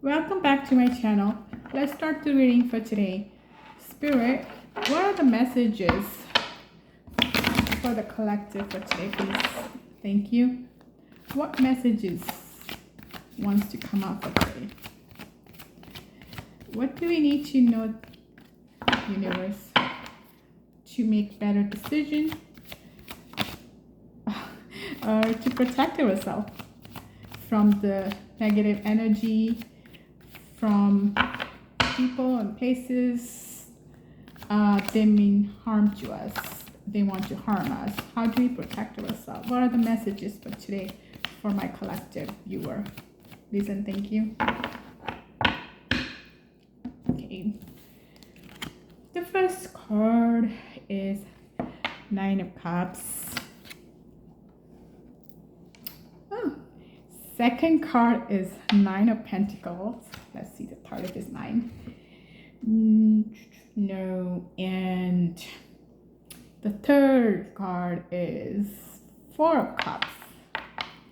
Welcome back to my channel. Let's start the reading for today. Spirit, what are the messages for the collective for today, please? Thank you. What messages wants to come out for today? What do we need to know, universe, to make better decisions or to protect ourselves from the negative energy, from people and places? They mean harm to us. They want to harm us. How do we protect ourselves? What are the messages for today for my collective viewer? Please and thank you. Okay. The first card is Nine of Cups. Second card is Nine of Pentacles. Let's see the third if it's nine. No. And the third card is Four of Cups.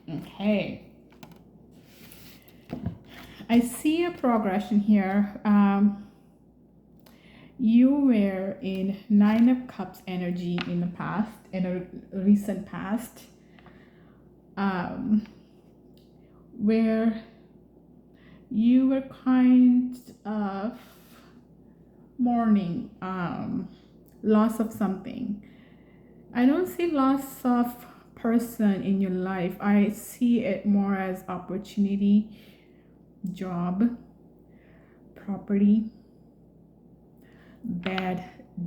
Okay. I see a progression here. You were in Nine of Cups energy in the past, in a recent past. Where you were kind of mourning loss of something. I don't see loss of person in your life. I see it more as opportunity, job, property, bad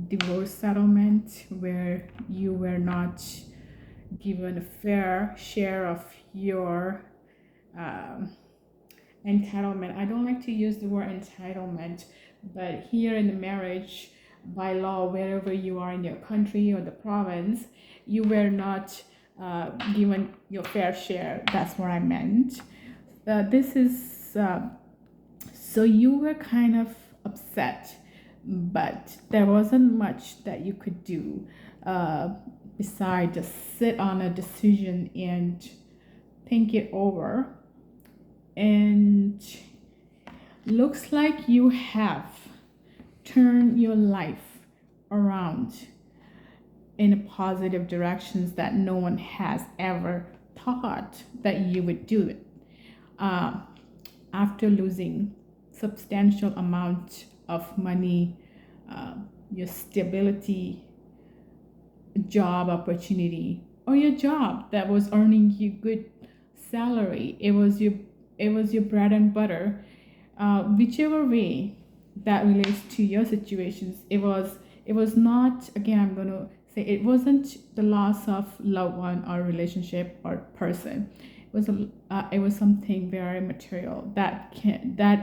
divorce settlement where you were not given a fair share of your entitlement. I don't like to use the word entitlement, but here in the marriage, by law, wherever you are in your country or the province, you were not given your fair share. That's what I meant. This is so you were kind of upset, but there wasn't much that you could do besides just sit on a decision and think it over. And looks like you have turned your life around in a positive directions that no one has ever thought that you would do it. After losing substantial amount of money, your stability, job opportunity, or your job that was earning you good salary, it was your bread and butter, whichever way that relates to your situations. It was not, again, I'm going to say, it wasn't the loss of loved one or relationship or person. It was something very material that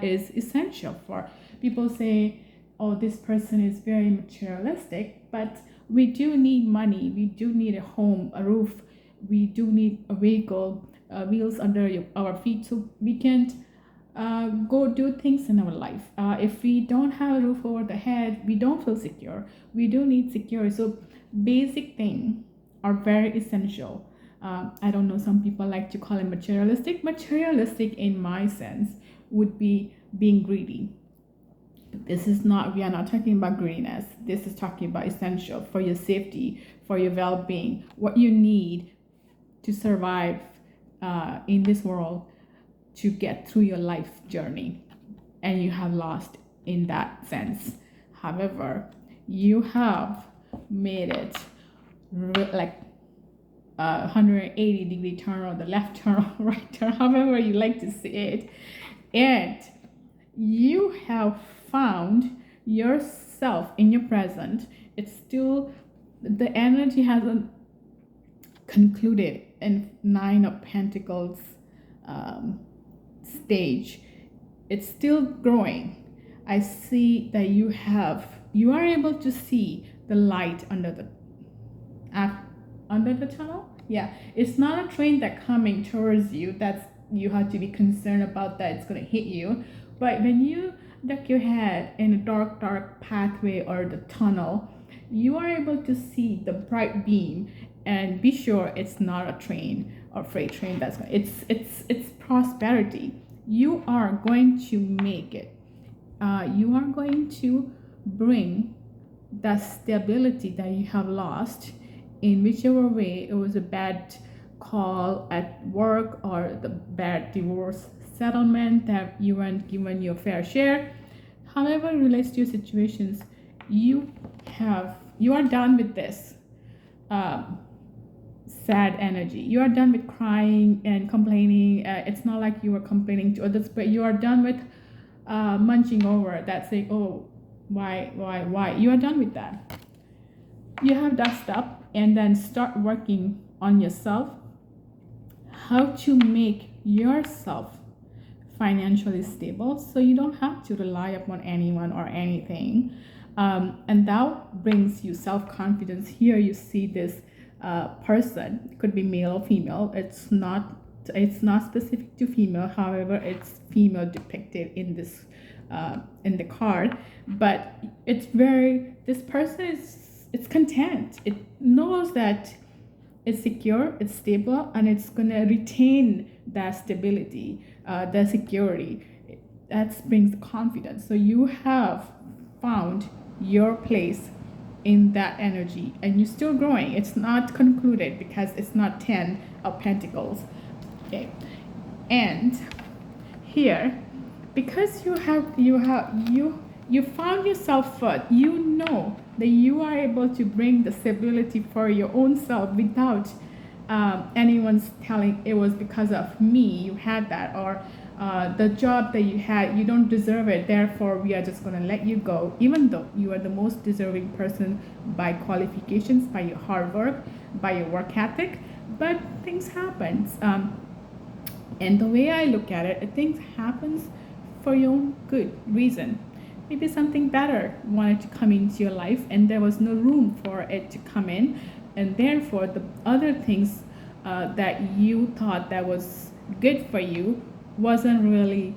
is essential for people. Say, oh, this person is very materialistic, but we do need money, we do need a home, a roof, we do need a vehicle, wheels under our feet, so we can't go do things in our life. If we don't have a roof over the head, we don't feel secure. We do need security. So basic things are very essential. I don't know, some people like to call it materialistic. Materialistic in my sense would be being greedy. This is not, we are not talking about greediness. This is talking about essential for your safety, for your well-being, what you need to survive in this world, to get through your life journey, and you have lost in that sense. However, you have made it like 180-degree turn, or the left turn or right turn, however you like to see it, and you have found yourself in your present. It's still, the energy hasn't concluded in Nine of Pentacles stage. It's still growing. I see that you are able to see the light under the tunnel. Yeah, it's not a train that coming towards you that's you have to be concerned about that it's going to hit you. But when you duck your head in a dark pathway or the tunnel, you are able to see the bright beam and be sure it's not a train or freight train. It's prosperity. you are going to make it. You are going to bring the stability that you have lost in whichever way. It was a bad call at work or the bad divorce settlement that you weren't given your fair share. However it relates to your situations, you are done with this um, sad energy. You are done with crying and complaining. It's not like you were complaining to others, but you are done with munching over that, saying, oh, why. You are done with that. You have that stop and then start working on yourself, how to make yourself financially stable so you don't have to rely upon anyone or anything. And that brings you self-confidence. Here you see this person, it could be male or female. It's not specific to female, however it's female depicted in this in the card. But this person it's content. It knows that it's secure, it's stable, and it's gonna retain that stability, the security. That brings confidence. So you have found your place in that energy, and you're still growing. It's not concluded because it's not 10 of Pentacles. Okay, and here, because you found yourself first, you know that you are able to bring the stability for your own self without anyone's telling it was because of me you had that, or the job that you had, you don't deserve it, therefore we are just going to let you go, even though you are the most deserving person by qualifications, by your hard work, by your work ethic. But things happen, and the way I look at it, things happens for your own good reason. Maybe something better wanted to come into your life and there was no room for it to come in, and therefore the other things that you thought that was good for you wasn't really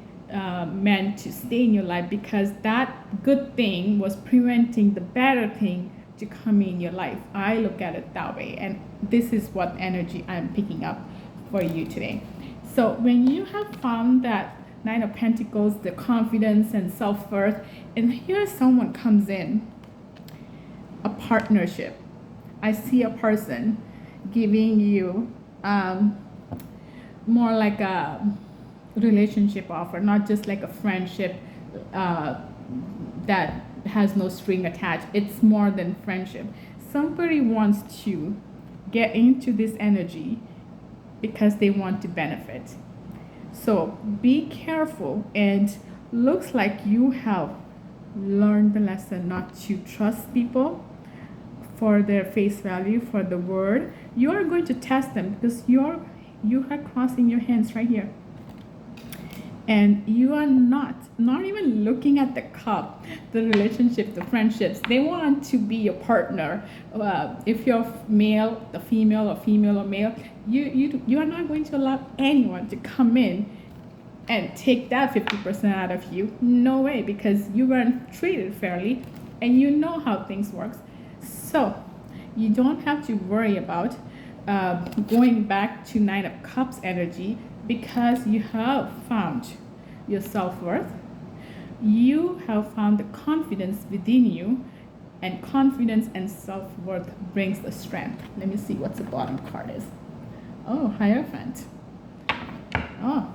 meant to stay in your life, because that good thing was preventing the better thing to come in your life. I look at it that way, and this is what energy I'm picking up for you today. So when you have found that Nine of Pentacles, the confidence and self-worth, and here someone comes in, a partnership. I see a person giving you more like a relationship offer, not just like a friendship that has no string attached. It's more than friendship. Somebody wants to get into this energy because they want to benefit. So be careful, and looks like you have learned the lesson not to trust people for their face value, for the word. You are going to test them because you are crossing your hands right here. And you are not even looking at the cup, the relationship, the friendships. They want to be your partner. If you're male, the female, or male, you are not going to allow anyone to come in and take that 50% out of you. No way, because you weren't treated fairly, and you know how things work. So you don't have to worry about going back to Nine of Cups energy, because you have found your self-worth. You have found the confidence within you, and confidence and self-worth brings the strength. Let me see what the bottom card is. Oh, Hierophant. Oh,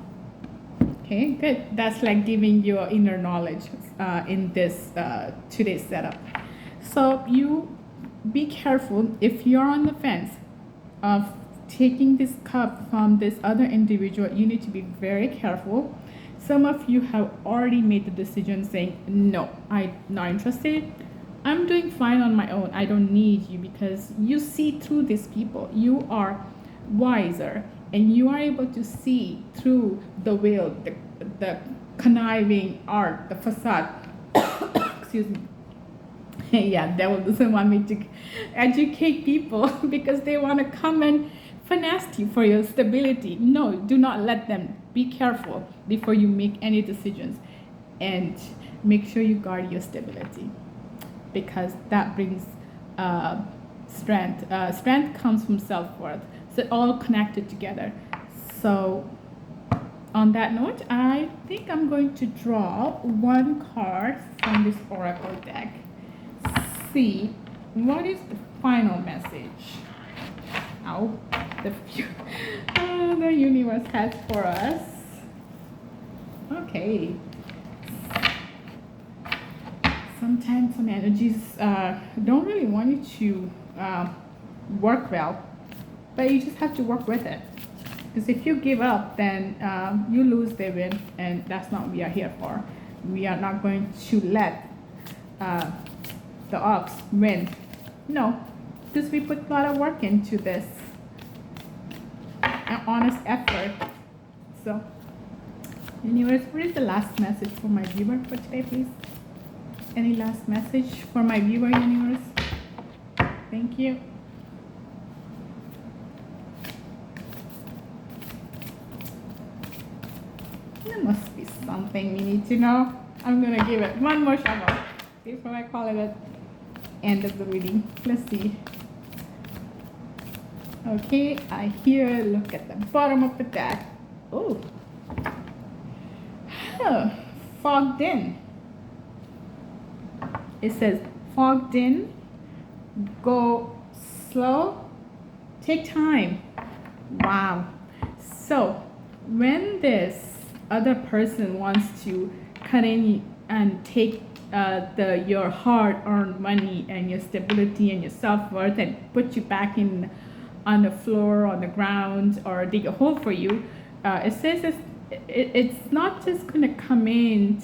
okay, good. That's like giving your inner knowledge in this today's setup. So you be careful if you're on the fence of taking this cup from this other individual. You need to be very careful. Some of you have already made the decision saying, no, I'm not interested. I'm doing fine on my own. I don't need you, because you see through these people. You are wiser, and you are able to see through the veil, the conniving art, the facade. Excuse me. Yeah, devil doesn't want me to educate people because they want to come and finesse you for your stability. No, do not let them. Be careful before you make any decisions, and make sure you guard your stability, because that brings strength. Strength comes from self-worth. So all connected together. So on that note, I think I'm going to draw one card from this oracle deck. See what is the final message. Oh, the universe has for us. Okay. Sometimes some energies don't really want you to work well, but you just have to work with it. Because if you give up, then you lose, they win, and that's not what we are here for. We are not going to let the ops win. No, because we put a lot of work into this, an honest effort. So, anyways, what is the last message for my viewer for today, please? Any last message for my viewer, universe? Thank you. There must be something we need to know. I'm gonna give it one more shuffle before I call it at end of the reading. Let's see. Okay, I hear, look at the bottom of the deck. Oh, fogged in. It says fogged in, go slow, take time. Wow. So when this other person wants to cut in and take your hard-earned money and your stability and your self-worth and put you back in on the floor, on the ground, or dig a hole for you, it says it's not just gonna come in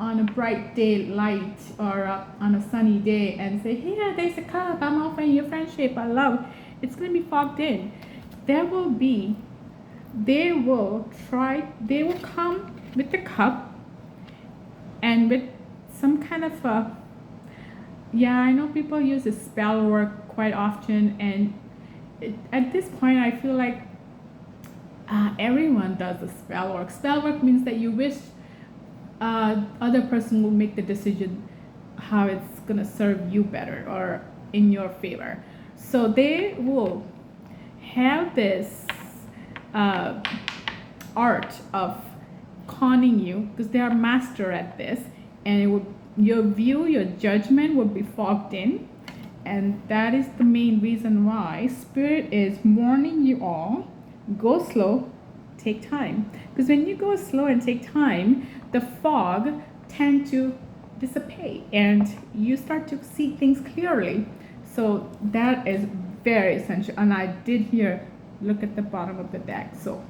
on a bright day light or on a sunny day and say, here, there's a cup, I'm offering you friendship, I love. It's going to be fogged in. They will come with the cup and with some kind of I know people use the spell work quite often, and at this point I feel like everyone does the spell work. Spell work means that you wish other person will make the decision how it's gonna serve you better or in your favor. So they will have this art of conning you because they are master at this, and your judgment will be fogged in, and that is the main reason why Spirit is warning you all, go slow, take time. Because when you go slow and take time, the fog tend to dissipate and you start to see things clearly. So that is very essential. And I did here, look at the bottom of the deck. So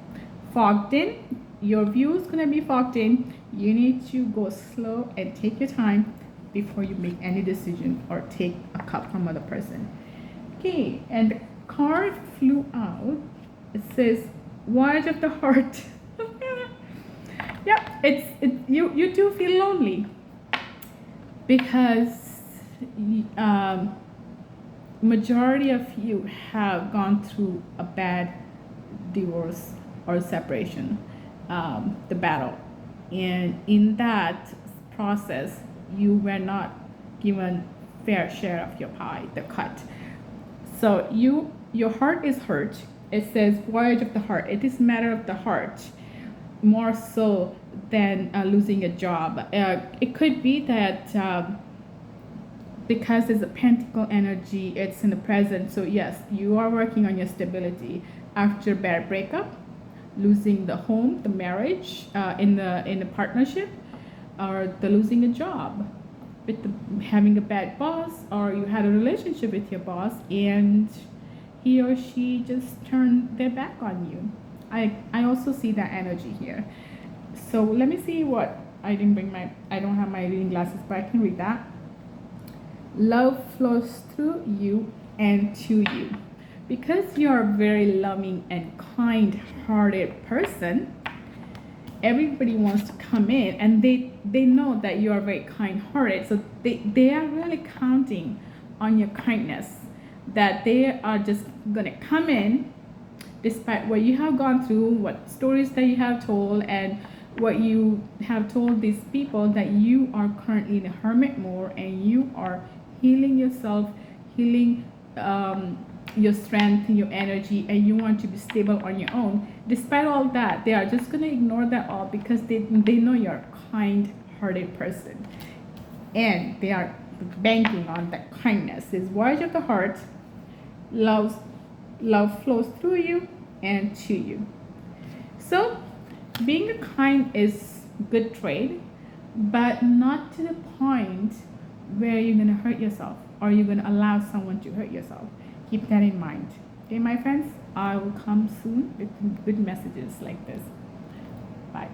fogged in, your view is going to be fogged in. You need to go slow and take your time before you make any decision or take a cup from other person. Okay, and the card flew out. It says Voyage of the Heart. Yep, you do feel lonely because majority of you have gone through a bad divorce or separation, the battle, and in that process you were not given fair share of your pie, the cut. So your heart is hurt. It says Voyage of the Heart. It is matter of the heart more so than losing a job. It could be that because it's a pentacle energy, it's in the present. So yes, you are working on your stability after a bad breakup, losing the home, the marriage, in the partnership, or the losing a job, with having a bad boss, or you had a relationship with your boss and he or she just turned their back on you. I also see that energy here. So let me see what I don't have my reading glasses, but I can read that. Love flows through you and to you. Because you're a very loving and kind-hearted person, everybody wants to come in, and they know that you are very kind-hearted, so they are really counting on your kindness, that they are just gonna come in despite what you have gone through, what stories that you have told, and what you have told these people, that you are currently in a hermit mode and you are healing yourself, healing your strength, your energy, and you want to be stable on your own. Despite all that, they are just going to ignore that all because they know you're a kind-hearted person, and they are banking on that kindness. It's voyage of the heart. Love, love flows through you and to you. So, being kind is good trade, but not to the point where you're gonna hurt yourself or you're gonna allow someone to hurt yourself. Keep that in mind. Okay, my friends, I will come soon with good messages like this. Bye.